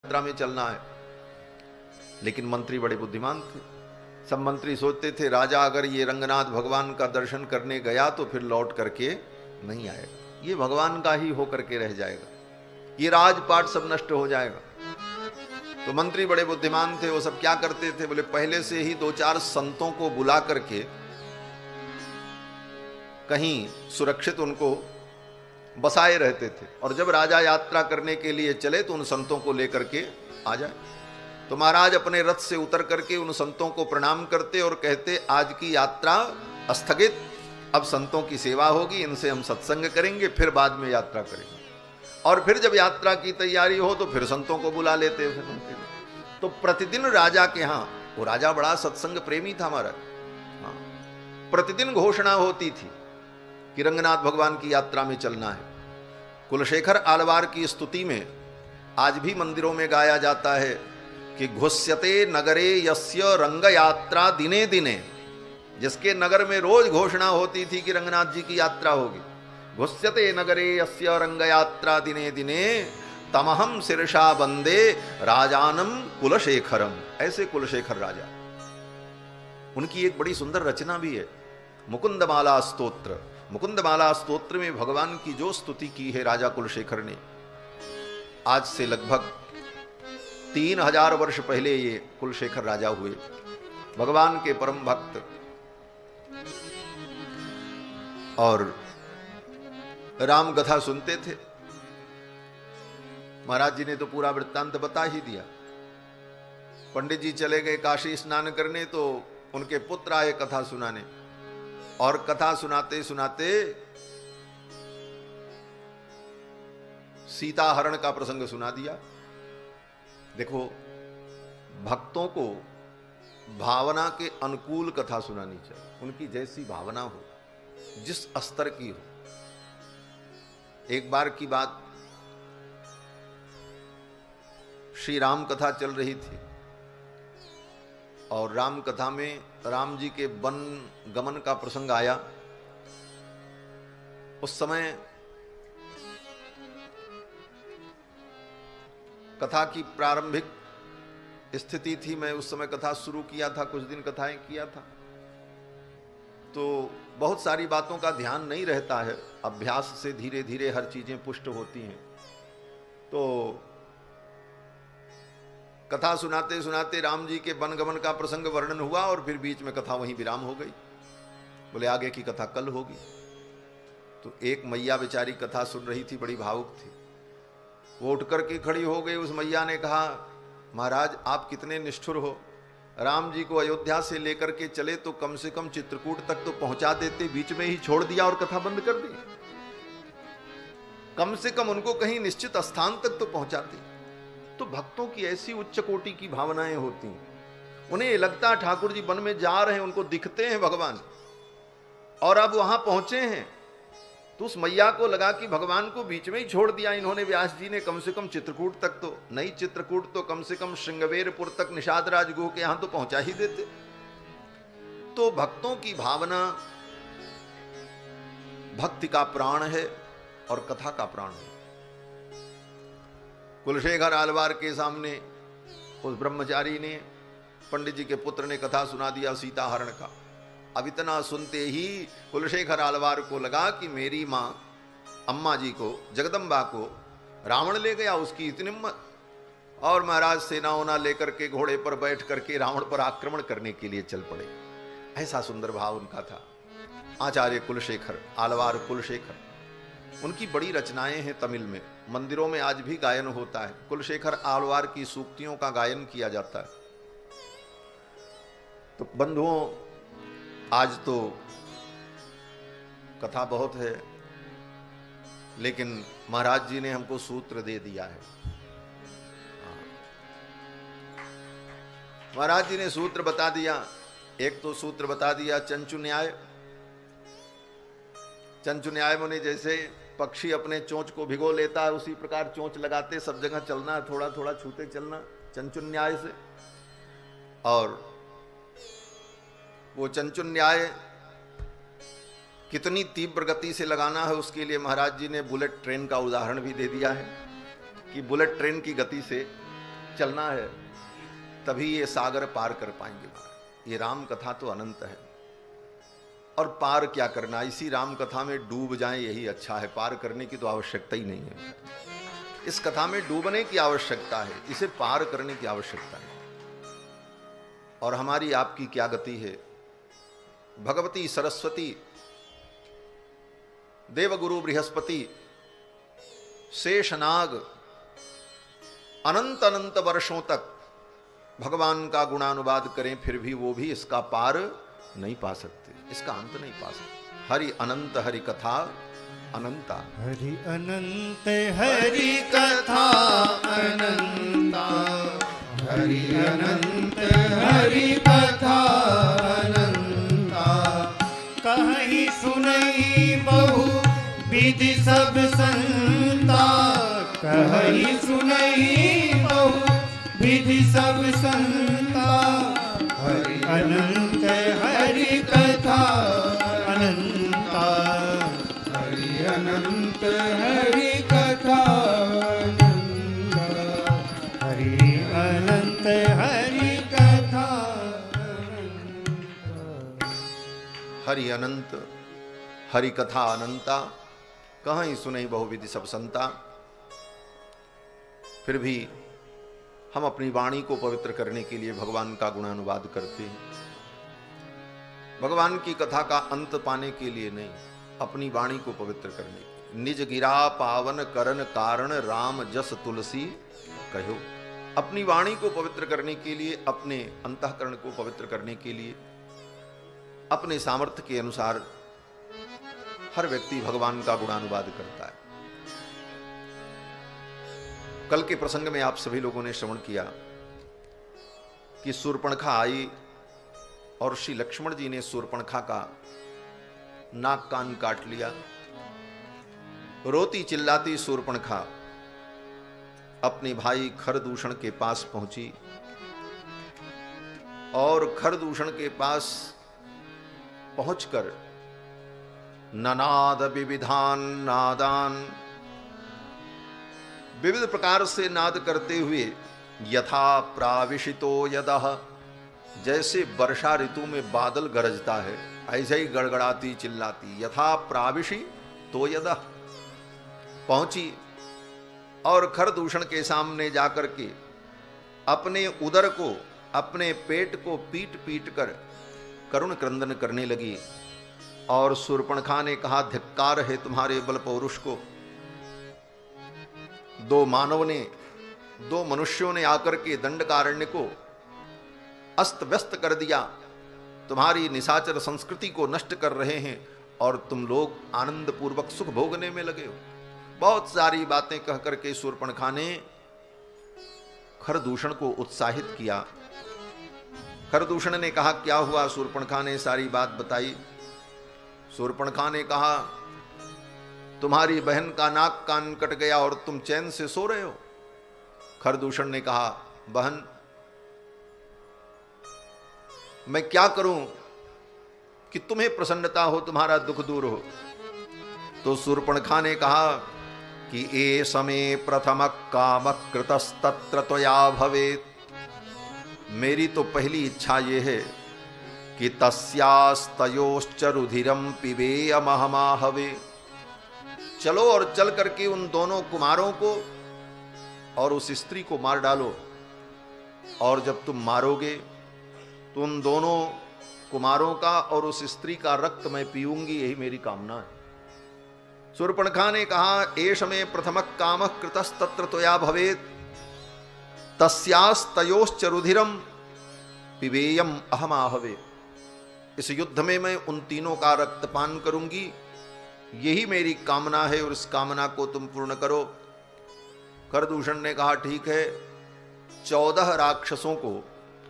यात्रा में चलना है। लेकिन मंत्री बड़े बुद्धिमान थे। सब मंत्री सोचते थे राजा अगर ये रंगनाथ भगवान का दर्शन करने गया तो फिर लौट करके नहीं आएगा, ये भगवान का ही होकर के रह जाएगा, ये राजपाट सब नष्ट हो जाएगा। तो मंत्री बड़े बुद्धिमान थे, वो सब क्या करते थे, बोले पहले से ही 2-4 संतों को बुला करके कहीं सुरक्षित उनको बसाए रहते थे, और जब राजा यात्रा करने के लिए चले तो उन संतों को लेकर के आ जाए। तो महाराज अपने रथ से उतर करके उन संतों को प्रणाम करते और कहते आज की यात्रा स्थगित, अब संतों की सेवा होगी, इनसे हम सत्संग करेंगे, फिर बाद में यात्रा करेंगे। और फिर जब यात्रा की तैयारी हो तो फिर संतों को बुला लेते फिर उनके लिए। तो प्रतिदिन राजा के यहाँ, वो राजा बड़ा सत्संग प्रेमी था महाराज, हाँ, प्रतिदिन घोषणा होती थी कि रंगनाथ भगवान की यात्रा में चलना है। कुलशेखर आलवार की स्तुति में आज भी मंदिरों में गाया जाता है कि घुस्यते नगरे यस्य रंग यात्रा दिने दिने, जिसके नगर में रोज घोषणा होती थी कि रंगनाथ जी की यात्रा होगी। घुस्यते नगरे यस्य रंग यात्रा दिने दिने तमहम शीर्षा बंदे राजानम कुलशेखरम। ऐसे कुलशेखर राजा, उनकी एक बड़ी सुंदर रचना भी है मुकुंदमाला स्तोत्र। मुकुंदमाला स्तोत्र में भगवान की जो स्तुति की है राजा कुलशेखर ने, आज से लगभग 3000 वर्ष पहले ये कुलशेखर राजा हुए, भगवान के परम भक्त। और राम कथा सुनते थे। महाराज जी ने तो पूरा वृत्तांत बता ही दिया। पंडित जी चले गए काशी स्नान करने, तो उनके पुत्र आए कथा सुनाने, और कथा सुनाते सुनाते सीता हरण का प्रसंग सुना दिया। देखो, भक्तों को भावना के अनुकूल कथा सुनानी चाहिए, उनकी जैसी भावना हो, जिस स्तर की हो। एक बार की बात, श्री राम कथा चल रही थी, और राम कथा में राम जी के वन गमन का प्रसंग आया। उस समय कथा की प्रारंभिक स्थिति थी, मैं उस समय कथा शुरू किया था, कुछ दिन कथाएं किया था, तो बहुत सारी बातों का ध्यान नहीं रहता है, अभ्यास से धीरे धीरे हर चीजें पुष्ट होती हैं। तो कथा सुनाते सुनाते राम जी के वनगमन का प्रसंग वर्णन हुआ, और फिर बीच में कथा वहीं विराम हो गई। बोले आगे की कथा कल होगी। तो एक मैया बेचारी कथा सुन रही थी, बड़ी भावुक थी, वो उठ करके खड़ी हो गई। उस मैया ने कहा महाराज आप कितने निष्ठुर हो, राम जी को अयोध्या से लेकर के चले तो कम से कम चित्रकूट तक तो पहुंचा देते, बीच में ही छोड़ दिया और कथा बंद कर दी। कम से कम उनको कहीं निश्चित स्थान तक तो पहुंचाते। तो भक्तों की ऐसी उच्च कोटि की भावनाएं होती हैं, उन्हें लगता है ठाकुर जी वन में जा रहे हैं, उनको दिखते हैं भगवान, और अब वहां पहुंचे हैं। तो उस मैया को लगा कि भगवान को बीच में ही छोड़ दिया इन्होंने, व्यास जी ने, कम से कम चित्रकूट तक तो नहीं, चित्रकूट तो कम से कम श्रृंगवेरपुर तक निषाद राज गुह के यहां तो पहुंचा ही देते। तो भक्तों की भावना भक्ति का प्राण है और कथा का प्राण है। कुलशेखर आलवार के सामने उस ब्रह्मचारी ने, पंडित जी के पुत्र ने कथा सुना दिया सीता हरण का। अब इतना सुनते ही कुलशेखर आलवार को लगा कि मेरी मां अम्मा जी को, जगदम्बा को रावण ले गया, उसकी इतनी हिम्मत। और महाराज सेना वोना लेकर के घोड़े पर बैठ करके रावण पर आक्रमण करने के लिए चल पड़े। ऐसा सुंदर भाव उनका था। आचार्य कुलशेखर आलवार कुलशेखर, उनकी बड़ी रचनाएं हैं तमिल में, मंदिरों में आज भी गायन होता है। कुलशेखर आलवार की सूक्तियों का गायन किया जाता है। तो बंधुओं, आज तो कथा बहुत है, लेकिन महाराज जी ने हमको सूत्र दे दिया है। महाराज जी ने सूत्र बता दिया। एक तो सूत्र बता दिया चंचु न्याय। चंचु न्याय माने जैसे पक्षी अपने चोंच को भिगो लेता है, उसी प्रकार चोंच लगाते सब जगह चलना है, थोड़ा थोड़ा छूते चलना, चंचु न्याय से। और वो चंचु न्याय कितनी तीव्र गति से लगाना है, उसके लिए महाराज जी ने बुलेट ट्रेन का उदाहरण भी दे दिया है कि बुलेट ट्रेन की गति से चलना है, तभी ये सागर पार कर पाएंगे महाराज। ये राम कथा तो अनंत है, और पार क्या करना, इसी राम कथा में डूब जाएं यही अच्छा है। पार करने की तो आवश्यकता ही नहीं है। इस कथा में डूबने की आवश्यकता है, इसे पार करने की आवश्यकता है। और हमारी आपकी क्या गति है। भगवती सरस्वती, देवगुरु बृहस्पति, शेषनाग अनंत अनंत वर्षों तक भगवान का गुणानुवाद करें, फिर भी वो भी इसका पार नहीं पा सकते, इसका अंत नहीं पा सकते। हरि अनंत हरि कथा अनंता, हरि अनंत हरि कथा अनंता, हरि अनंत हरि कथा अनंता। कहीं सुनई बहु विधि सब संता, कहीं सुनई बहु विधि सब संता। हरि अनंत हरि कथा अनंता, हरि अनंत हरि कथा अनंता, हरि अनंत हरि कथा अनंता। हरि अनंत हरि कथा अनंता, कहीं सुनई बहुविधि सब संता। फिर भी हम अपनी वाणी को पवित्र करने के लिए भगवान का गुणानुवाद करते हैं। भगवान की कथा का अंत पाने के लिए नहीं, अपनी वाणी को पवित्र करने के लिए। निज गिरा पावन करन कारण, राम जस तुलसी कहो। अपनी वाणी को पवित्र करने के लिए, अपने अंतःकरण को पवित्र करने के लिए, अपने सामर्थ्य के अनुसार हर व्यक्ति भगवान का गुणानुवाद करता है। कल के प्रसंग में आप सभी लोगों ने श्रवण किया कि शूर्पणखा आई और श्री लक्ष्मण जी ने शूर्पणखा का नाक कान काट लिया। रोती चिल्लाती शूर्पणखा अपने भाई खरदूषण के पास पहुंची और खरदूषण के पास पहुंचकर ननाद विविधान नादान, विविध प्रकार से नाद करते हुए, यथा प्राविशितो यदः, जैसे वर्षा ऋतु में बादल गरजता है ऐसे ही गड़गड़ाती चिल्लाती, यथा प्राविशी तो यदः पहुंची और खरदूषण के सामने जाकर के अपने उदर को, अपने पेट को पीट पीट कर करुण क्रंदन करने लगी। और शूर्पणखा ने कहा, धिक्कार है तुम्हारे बल पौरुष को। दो मनुष्यों ने आकर के दंडकारण्य को अस्त व्यस्त कर दिया, तुम्हारी निशाचर संस्कृति को नष्ट कर रहे हैं और तुम लोग आनंद पूर्वक सुख भोगने में लगे हो। बहुत सारी बातें कह करके शूर्पणखा ने खरदूषण को उत्साहित किया। खरदूषण ने कहा, क्या हुआ? शूर्पणखा ने सारी बात बताई। शूर्पणखा ने कहा, तुम्हारी बहन का नाक कान कट गया और तुम चैन से सो रहे हो। खरदूषण ने कहा, बहन मैं क्या करूं कि तुम्हें प्रसन्नता हो, तुम्हारा दुख दूर हो। तो शूर्पणखा ने कहा कि ए समय प्रथम काम कृतस्तत्र त्वया भवेत्। मेरी तो पहली इच्छा ये है कि तस्यास्तयोश्च रुधिरम पिबेयमहमाहवे। चलो और चल करके उन दोनों कुमारों को और उस स्त्री को मार डालो, और जब तुम मारोगे तो उन दोनों कुमारों का और उस स्त्री का रक्त मैं पीऊंगी, यही मेरी कामना है। शूर्पणखा ने कहा, एष मे प्रथम काम कृतस्तत्र त्वया भवेत् तस्यास्तयोश्च रुधिरम पिबेयम अहमाहवे। इस युद्ध में मैं उन तीनों का रक्तपान करूंगी, यही मेरी कामना है और इस कामना को तुम पूर्ण करो। खरदूषण ने कहा, ठीक है। 14 राक्षसों को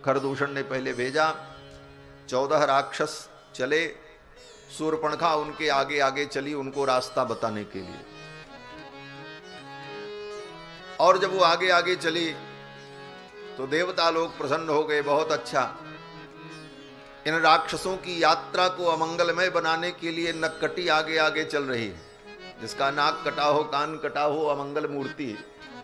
खरदूषण ने पहले भेजा। 14 राक्षस चले, शूर्पणखा उनके आगे आगे चली उनको रास्ता बताने के लिए। और जब वो आगे आगे चली तो देवता लोग प्रसन्न हो गए, बहुत अच्छा। इन राक्षसों की यात्रा को अमंगलमय बनाने के लिए नक्कटी आगे आगे चल रही है। जिसका नाक कटा हो, कान कटा हो, अमंगल मूर्ति,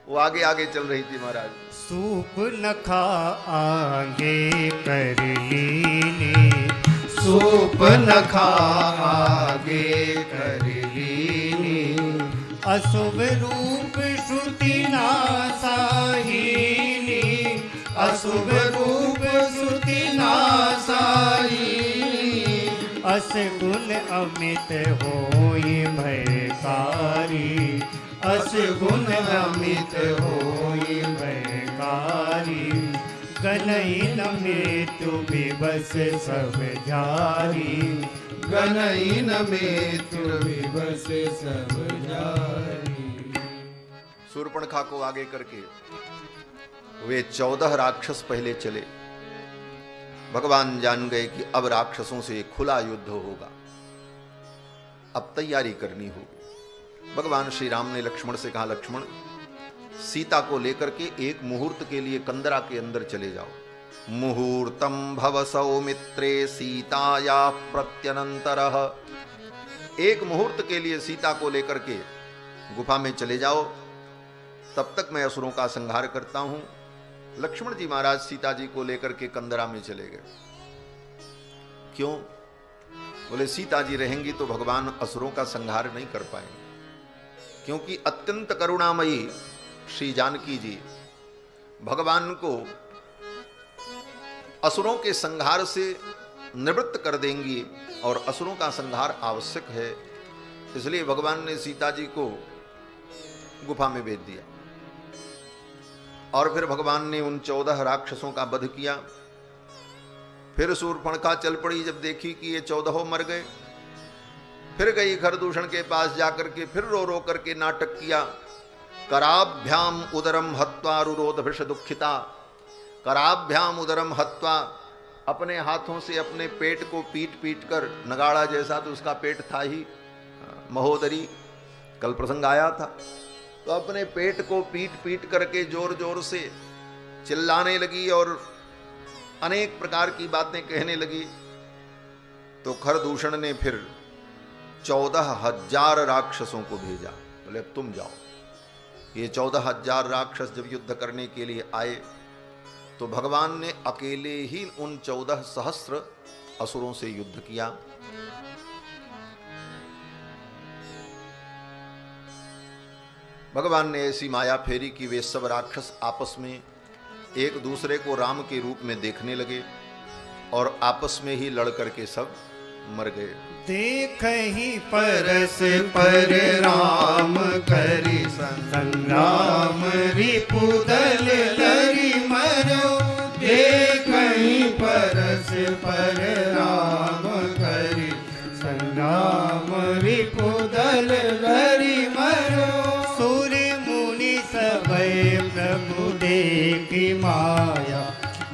वो आगे आगे चल रही थी महाराज। सूप नखा आगे कर लीनी, सूप नखा आगे कर लीनी, अशुभ रूप श्रुति नासाहिनी, अशुभ रूप श्रुति नासाहिनी, अस गुण अमित होई भयकारी, अस गुण अमित होई भयकारी, गनईन मृत्यु विवश सब जारी, गनईन मृत्यु विवश सब जारी। शूर्पणखा को आगे करके वे 14 राक्षस पहले चले। भगवान जान गए कि अब राक्षसों से खुला युद्ध होगा, अब तैयारी करनी होगी। भगवान श्री राम ने लक्ष्मण से कहा, लक्ष्मण सीता को लेकर के एक मुहूर्त के लिए कंदरा के अंदर चले जाओ। मुहूर्तम भव सौमित्रे सीताया प्रत्यनंतरः, एक मुहूर्त के लिए सीता को लेकर के गुफा में चले जाओ, तब तक मैं असुरों का संहार करता हूं। लक्ष्मण जी महाराज सीता जी को लेकर के कंदरा में चले गए। क्यों? बोले सीता जी रहेंगी तो भगवान असुरों का संहार नहीं कर पाएंगे, क्योंकि अत्यंत करुणामयी श्री जानकी जी भगवान को असुरों के संहार से निवृत्त कर देंगी और असुरों का संहार आवश्यक है। इसलिए भगवान ने सीता जी को गुफा में भेज दिया और फिर भगवान ने उन 14 राक्षसों का वध किया। फिर शूर्पणखा चल पड़ी, जब देखी कि ये 14 मर गए, फिर गई खरदूषण के पास जाकर के फिर रो रो करके नाटक किया। कराभ्याम उदरम हत्वा रुरोध भृष दुखिता, कराभ्याम उदरम हत्वा, अपने हाथों से अपने पेट को पीट पीट कर, नगाड़ा जैसा तो उसका पेट था ही, महोदरी कल प्रसंग आया था, तो अपने पेट को पीट पीट करके जोर जोर से चिल्लाने लगी और अनेक प्रकार की बातें कहने लगी। तो खरदूषण ने फिर 14,000 राक्षसों को भेजा। बोले अब तुम जाओ। ये 14,000 राक्षस जब युद्ध करने के लिए आए तो भगवान ने अकेले ही उन 14 सहस्र असुरों से युद्ध किया। भगवान ने ऐसी माया फेरी कि वे सब राक्षस आपस में एक दूसरे को राम के रूप में देखने लगे और आपस में ही लड़ करके सब मर गए। देख ही परस पर राम करी संग्राम, रिपुदल लरी मरो, देख ही परस पर राम करी संग्राम, रिपुदल लरी मरो, सूर्य मुनि सबे प्रभु देखी माया,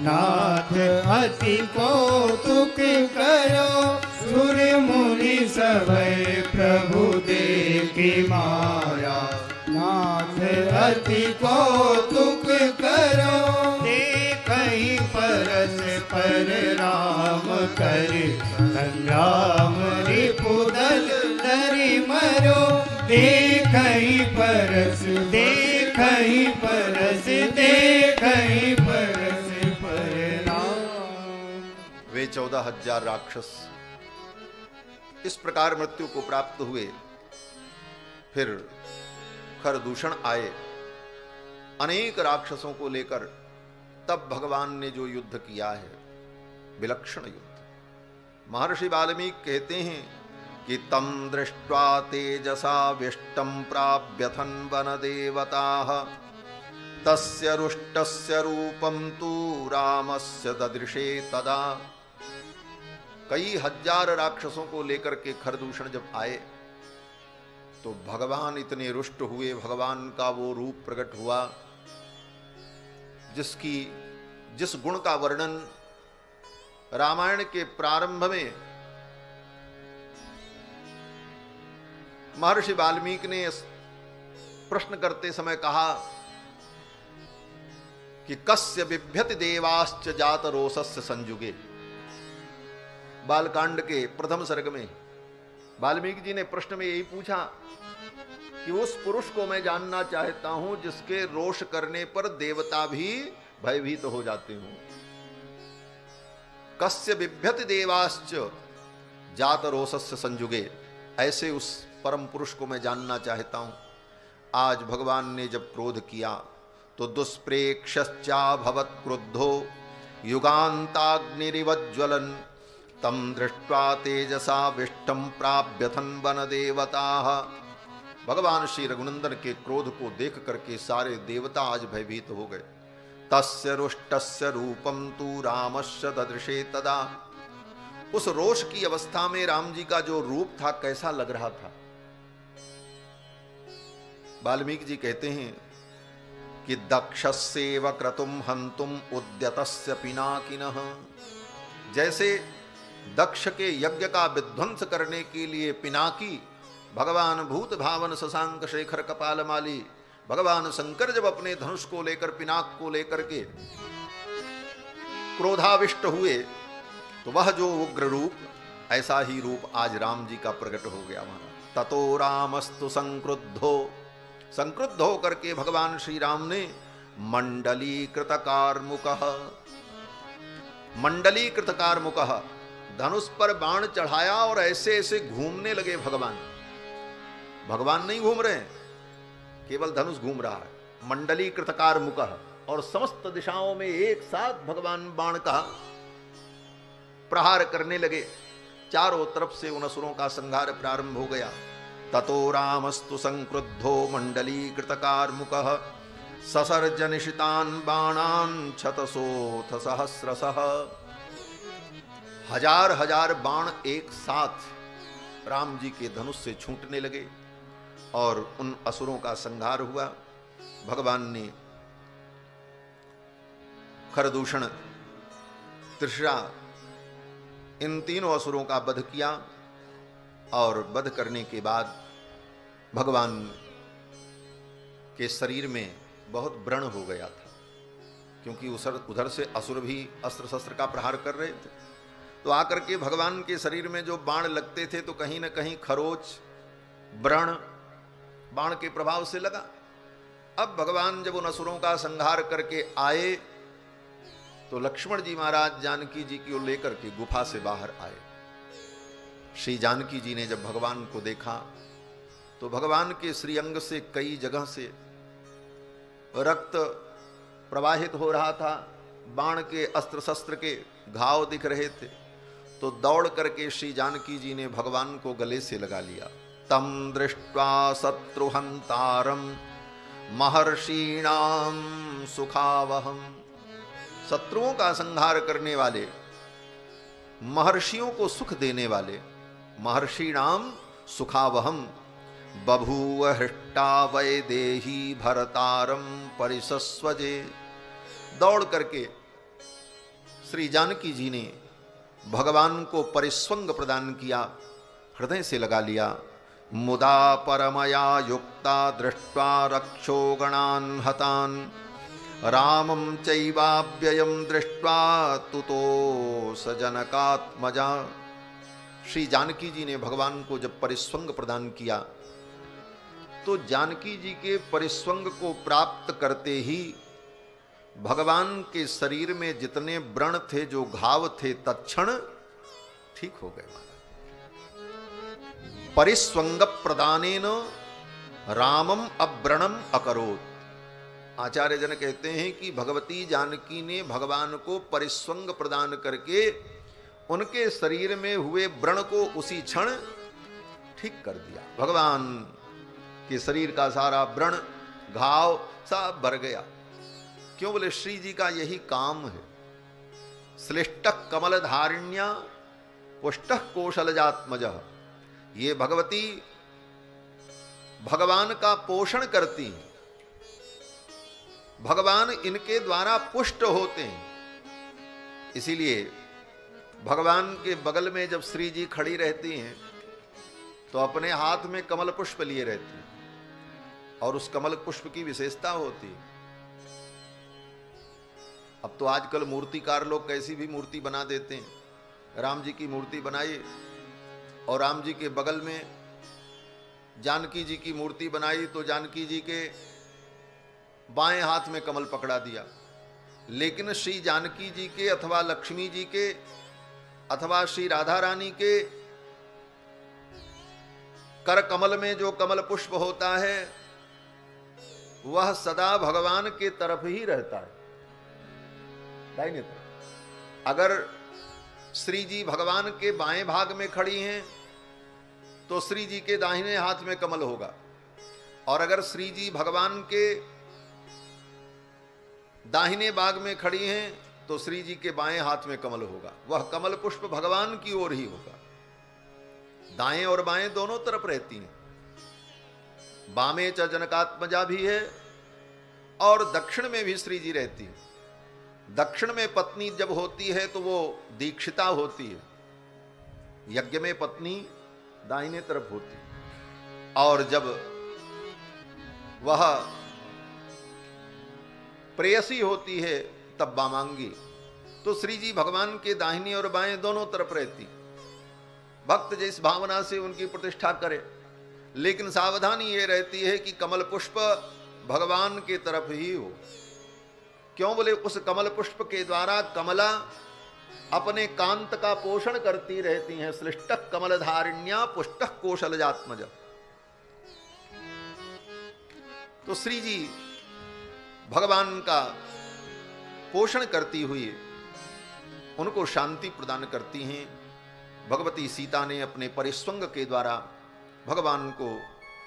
नाथ अति कौतुक करो, सूर्य मुनि सबे प्रभु देखी माया, नाथ अति कौतुक करो, देखहि परस पर राम करि संग्राम, रिपुदल लरि मरो, देखहि परस, देखहि परस, देखहि परस पर राम। वे 14,000 राक्षस इस प्रकार मृत्यु को प्राप्त हुए। फिर खरदूषण आए अनेक राक्षसों को लेकर, तब भगवान ने जो युद्ध किया है, विलक्षण युद्ध। महर्षि वाल्मीकि कहते हैं कि तम दृष्ट्वा तेजसा विष्टम प्राप्यथन वन देवताः, तस्य रुष्टस्य रूपम तु रामस्य ददृशे तदा। कई हजार राक्षसों को लेकर के खरदूषण जब आए तो भगवान इतने रुष्ट हुए, भगवान का वो रूप प्रकट हुआ जिस गुण का वर्णन रामायण के प्रारंभ में महर्षि वाल्मीकि ने प्रश्न करते समय कहा कि कस्य बिभ्यति देवाश्च जात रोषस्य संयुगे। बालकांड के प्रथम सर्ग में वाल्मीकि जी ने प्रश्न में यही पूछा कि उस पुरुष को मैं जानना चाहता हूं जिसके रोष करने पर देवता भी भयभीत हो जाते हों। कस्य बिभ्यति देवाश्च जात रोषस्य संयुगे, ऐसे उस परम पुरुष को मैं जानना चाहता हूं। आज भगवान ने जब क्रोध किया तो दुष्प्रेक्षश्चाभवत् क्रुद्धो युगान्ताग्निरिवज्ज्वलन् तम दृष्ट्वा तेजसा विष्टम प्राप्यथन वन देवताः। भगवान श्री रघुनंदन के क्रोध को देख करके सारे देवता आज भयभीत हो गए। तस्य रुष्टस्य रूपम तु रामस्य ददृशे तदा, उस रोष की अवस्था में राम जी का जो रूप था कैसा लग रहा था। वाल्मीकि जी कहते हैं कि दक्षस्येव क्रतुम हंतुम उद्यतस्य पिनाकिनः, जैसे दक्ष के यज्ञ का विध्वंस करने के लिए पिनाकी भगवान भूत भावन शशांक शेखर कपालमाली भगवान शंकर जब अपने धनुष को लेकर पिनाक को लेकर के क्रोधाविष्ट हुए तो वह जो उग्र रूप, ऐसा ही रूप आज राम जी का प्रकट हो गया वहां। ततो रामस्तु संक्रुद्धो, संक्रुद्ध होकर के भगवान श्री राम ने मंडलीकृत कार्मुकः, मंडलीकृत कार्मुकः, धनुष पर बाण चढ़ाया और ऐसे ऐसे घूमने लगे। भगवान नहीं घूम रहे हैं, केवल धनुष घूम रहा है। मंडलीकृत कार्मुकः, और समस्त दिशाओं में एक साथ भगवान बाण का प्रहार करने लगे। चारों तरफ से उन असुरों का संहार प्रारंभ हो गया। ततो रामस्तु संक्रुद्धो मंडलीकृत कार्मुकः ससर्ज निशितान् बाणान् क्षतसोऽथ सहस्रशः। हजार हजार बाण एक साथ राम जी के धनुष से छूटने लगे और उन असुरों का संहार हुआ। भगवान ने खरदूषण, तृष्णा, इन तीनों असुरों का वध किया और वध करने के बाद भगवान के शरीर में बहुत व्रण हो गया था, क्योंकि उधर से असुर भी अस्त्र शस्त्र का प्रहार कर रहे थे। तो आकर के भगवान के शरीर में जो बाण लगते थे तो कहीं न कहीं खरोच, व्रण बाण के प्रभाव से लगा। अब भगवान जब उन असुरों का संहार करके आए तो लक्ष्मण जी महाराज जानकी जी को लेकर के गुफा से बाहर आए। श्री जानकी जी ने जब भगवान को देखा तो भगवान के श्रीअंग से कई जगह से रक्त प्रवाहित हो रहा था, बाण के अस्त्र शस्त्र के घाव दिख रहे थे। तो दौड़ करके श्री जानकी जी ने भगवान को गले से लगा लिया। तम दृष्ट्वा शत्रुहंतारम महर्षीणाम सुखावहम, शत्रुओं का संहार करने वाले, महर्षियों को सुख देने वाले, महर्षीणाम सुखावहम बभूव हृष्टा वैदेही भरतारम परिसस्वजे। दौड़ करके श्री जानकी जी ने भगवान को परिस्वंग प्रदान किया, हृदय से लगा लिया। मुदा परमया युक्ता दृष्ट्वा रक्षो गणान् हतान् रामं चैवाव्ययं दृष्ट्वा तुतो सजनकात्मजा। श्री जानकी जी ने भगवान को जब परिस्वंग प्रदान किया तो जानकी जी के परिस्वंग को प्राप्त करते ही भगवान के शरीर में जितने व्रण थे, जो घाव थे, तत्क्षण ठीक हो गए। परिस्वंग प्रदानेन रामम अव्रणम अकरोत्। आचार्य जन कहते हैं कि भगवती जानकी ने भगवान को परिस्वंग प्रदान करके उनके शरीर में हुए व्रण को उसी क्षण ठीक कर दिया। भगवान के शरीर का सारा व्रण, घाव सब भर गया। क्यों? बोले श्री जी का यही काम है। श्लिष्ट कमल धारिण्या पुष्ट कौशलजात्मज। ये भगवती भगवान का पोषण करती हैं, भगवान इनके द्वारा पुष्ट होते हैं। इसीलिए भगवान के बगल में जब श्री जी खड़ी रहती हैं तो अपने हाथ में कमल पुष्प लिए रहती हैं, और उस कमल पुष्प की विशेषता होती है। अब तो आजकल मूर्तिकार लोग कैसी भी मूर्ति बना देते हैं। राम जी की मूर्ति बनाई और राम जी के बगल में जानकी जी की मूर्ति बनाई तो जानकी जी के बाएं हाथ में कमल पकड़ा दिया, लेकिन श्री जानकी जी के अथवा लक्ष्मी जी के अथवा श्री राधा रानी के कर कमल में जो कमल पुष्प होता है वह सदा भगवान के तरफ ही रहता है, दाहिने तरफ। अगर श्री जी भगवान के बाएं भाग में खड़ी हैं तो श्री जी के दाहिने हाथ में कमल होगा, और अगर श्री जी भगवान के दाहिने भाग में खड़ी हैं तो श्री जी के बाएं हाथ में कमल होगा। वह कमल पुष्प भगवान की ओर ही होगा। दाएं और बाएं दोनों तरफ रहती हैं। बामे च जनकात्मजा भी है और दक्षिण में भी श्री जी रहती है। दक्षिण में पत्नी जब होती है तो वो दीक्षिता होती है, यज्ञ में पत्नी दाहिने तरफ होती है, और जब वह प्रेयसी होती है तब वामांगी। तो श्री जी भगवान के दाहिनी और बाएं दोनों तरफ रहती। भक्त जिस भावना से उनकी प्रतिष्ठा करे, लेकिन सावधानी ये रहती है कि कमल पुष्प भगवान के तरफ ही हो। क्यों बोले, उस कमल पुष्प के द्वारा कमला अपने कांत का पोषण करती रहती हैं। सृष्टः कमलधारिण्या पुष्टः कौशलजात्मज। तो श्री जी भगवान का पोषण करती हुई उनको शांति प्रदान करती हैं। भगवती सीता ने अपने परिस्वंग के द्वारा भगवान को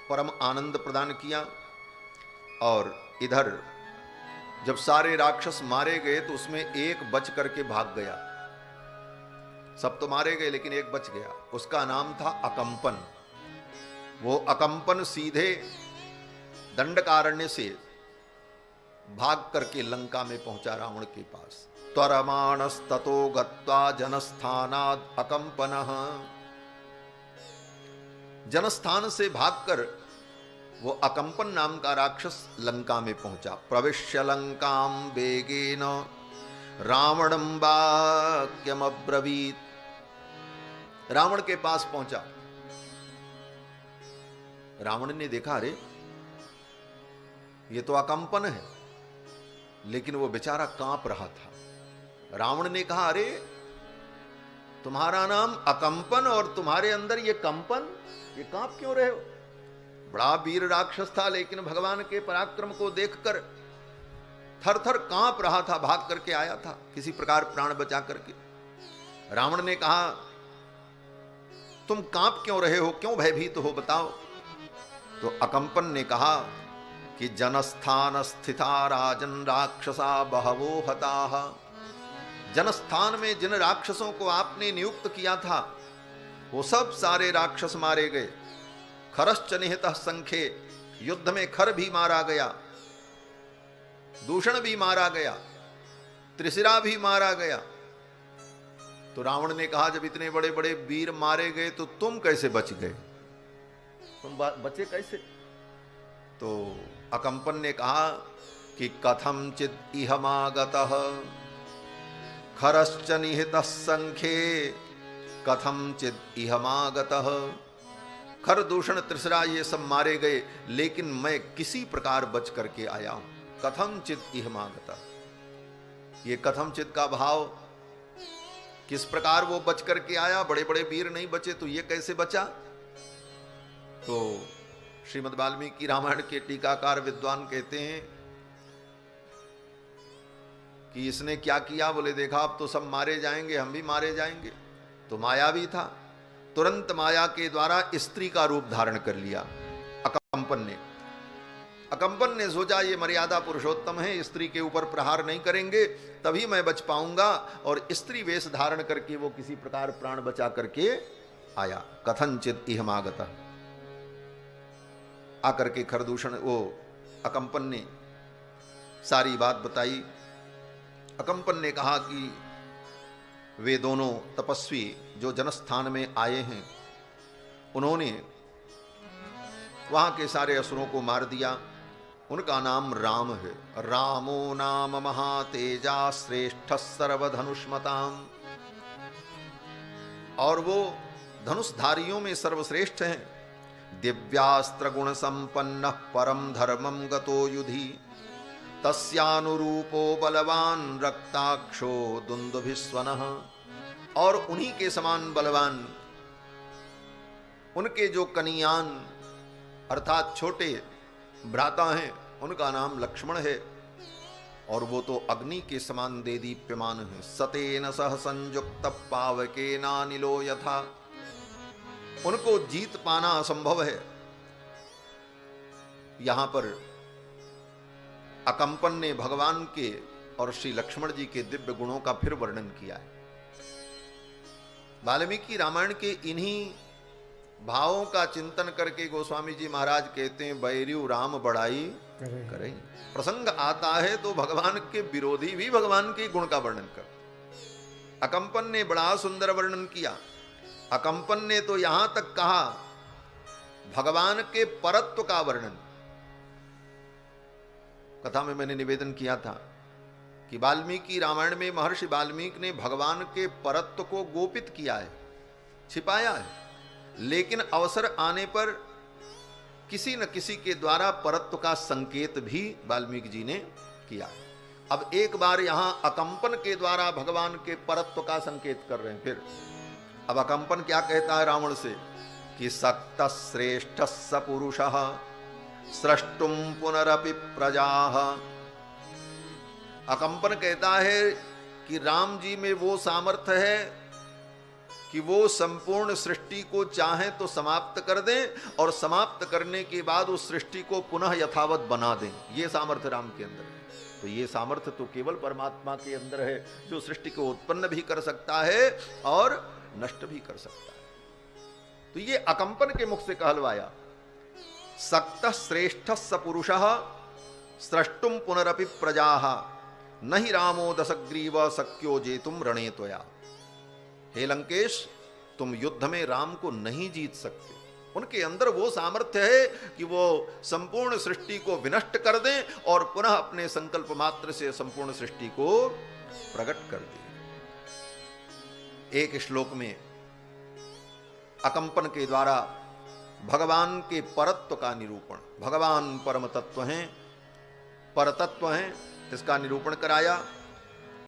परम आनंद प्रदान किया। और इधर जब सारे राक्षस मारे गए तो उसमें एक बच करके भाग गया। सब तो मारे गए लेकिन एक बच गया, उसका नाम था अकंपन। वो अकंपन सीधे दंडकारण्य से भाग करके लंका में पहुंचा रावण के पास। त्वरमाणस्ततो गत्वा जनस्थानाद अकंपनः। जनस्थान से भागकर वो अकंपन नाम का राक्षस लंका में पहुंचा। प्रविश्य लंकाम वेगेन रावणं वाक्यमब्रवीत। रावण के पास पहुंचा। रावण ने देखा, अरे ये तो अकंपन है, लेकिन वो बेचारा कांप रहा था। रावण ने कहा, अरे तुम्हारा नाम अकंपन और तुम्हारे अंदर ये कंपन, ये कांप क्यों रहे हो? बड़ा वीर राक्षस था, लेकिन भगवान के पराक्रम को देखकर थर थर कांप रहा था, भाग करके आया था किसी प्रकार प्राण बचा करके। रावण ने कहा, तुम कांप क्यों रहे हो, क्यों भयभीत हो, बताओ। तो अकंपन ने कहा कि जनस्थान स्थिता राजन राक्षसा बहवो हताः। जनस्थान में जिन राक्षसों को आपने नियुक्त किया था वो सब सारे राक्षस मारे गए। खरश्च निहितः संख्ये, युद्ध में खर भी मारा गया, दूषण भी मारा गया, त्रिशिरा भी मारा गया। तो रावण ने कहा, जब इतने बड़े बड़े वीर मारे गए तो तुम कैसे बच गए, तुम बचे कैसे? तो अकंपन ने कहा कि कथमचित् इहमागतः खरश्च निहितः संख्ये कथमचित् इहमागतः। खर दूषण त्रिसरा ये सब मारे गए, लेकिन मैं किसी प्रकार बच करके आया हूं। कथमचित् इहमागतः, ये कथमचित् का भाव, किस प्रकार वो बच करके आया? बड़े बड़े वीर नहीं बचे तो ये कैसे बचा? तो श्रीमद् वाल्मीकि रामायण के टीकाकार विद्वान कहते हैं कि इसने क्या किया? बोले, देखा अब तो सब मारे जाएंगे, हम भी मारे जाएंगे। तो माया भी था, तुरंत माया के द्वारा स्त्री का रूप धारण कर लिया अकंपन ने। अकंपन ने सोचा ये मर्यादा पुरुषोत्तम है, स्त्री के ऊपर प्रहार नहीं करेंगे तभी मैं बच पाऊंगा, और स्त्री वेश धारण करके वो किसी प्रकार प्राण बचा करके आया। कथनचित् इहमागतः, आकर के खरदूषण वो अकंपन ने सारी बात बताई। अकंपन ने कहा कि वे दोनों तपस्वी जो जनस्थान में आए हैं, उन्होंने वहां के सारे असुरों को मार दिया। उनका नाम राम है। रामो नाम महातेजा श्रेष्ठ सर्वधनुष्मताम। और वो धनुषधारियों में सर्वश्रेष्ठ हैं। दिव्यास्त्र गुण संपन्न परम धर्मम गतो युधि तस्यानुरूपो बलवान रक्ताक्षो दुंदुभिस्वनः। और उन्हीं के समान बलवान उनके जो कनियान अर्थात छोटे भ्राता हैं, उनका नाम लक्ष्मण है, और वो तो अग्नि के समान दे दीप्यमान है। सतेन सह संयुक्त पावकेनानिलो यथा। उनको जीत पाना असंभव है। यहां पर अकंपन ने भगवान के और श्री लक्ष्मण जी के दिव्य गुणों का फिर वर्णन किया है। वाल्मीकि रामायण के इन्हीं भावों का चिंतन करके गोस्वामी जी महाराज कहते हैं, बैरियु राम बड़ाई करें। प्रसंग आता है तो भगवान के विरोधी भी भगवान के गुण का वर्णन कर। अकंपन ने बड़ा सुंदर वर्णन किया। अकंपन ने तो यहां तक कहा भगवान के परत्व का वर्णन। कथा में मैंने निवेदन किया था कि वाल्मीकि रामायण में महर्षि वाल्मीकि ने भगवान के परत्व को गोपित किया है, छिपाया है, लेकिन अवसर आने पर किसी न किसी के द्वारा परत्व का संकेत भी वाल्मीकि जी ने किया है। अब एक बार यहां अकंपन के द्वारा भगवान के परत्व का संकेत कर रहे हैं। फिर अब अकंपन क्या कहता है रावण से कि सक्त श्रेष्ठ स पुरुषः स्रष्टुम पुनरपि प्रजाः। अकंपन कहता है कि राम जी में वो सामर्थ्य है कि वो संपूर्ण सृष्टि को चाहें तो समाप्त कर दें और समाप्त करने के बाद उस सृष्टि को पुनः यथावत बना दें। ये सामर्थ्य राम के अंदर है। तो ये सामर्थ्य तो केवल परमात्मा के अंदर है, जो सृष्टि को उत्पन्न भी कर सकता है और नष्ट भी कर सकता है। तो ये अकंपन के मुख से कहलवाया। सक्त श्रेष्ठ स पुरुषः स्रष्टुम पुनरपि प्रजाः नहि रामो दशग्रीव शक्यो जेतुम रणे त्वया। हे लंकेश, तुम युद्ध में राम को नहीं जीत सकते। उनके अंदर वो सामर्थ्य है कि वो संपूर्ण सृष्टि को विनष्ट कर दें और पुनः अपने संकल्प मात्र से संपूर्ण सृष्टि को प्रकट कर दें। एक श्लोक में अकंपन के द्वारा भगवान के परत्व का निरूपण, भगवान परम तत्व हैं, परतत्व हैं, इसका निरूपण कराया।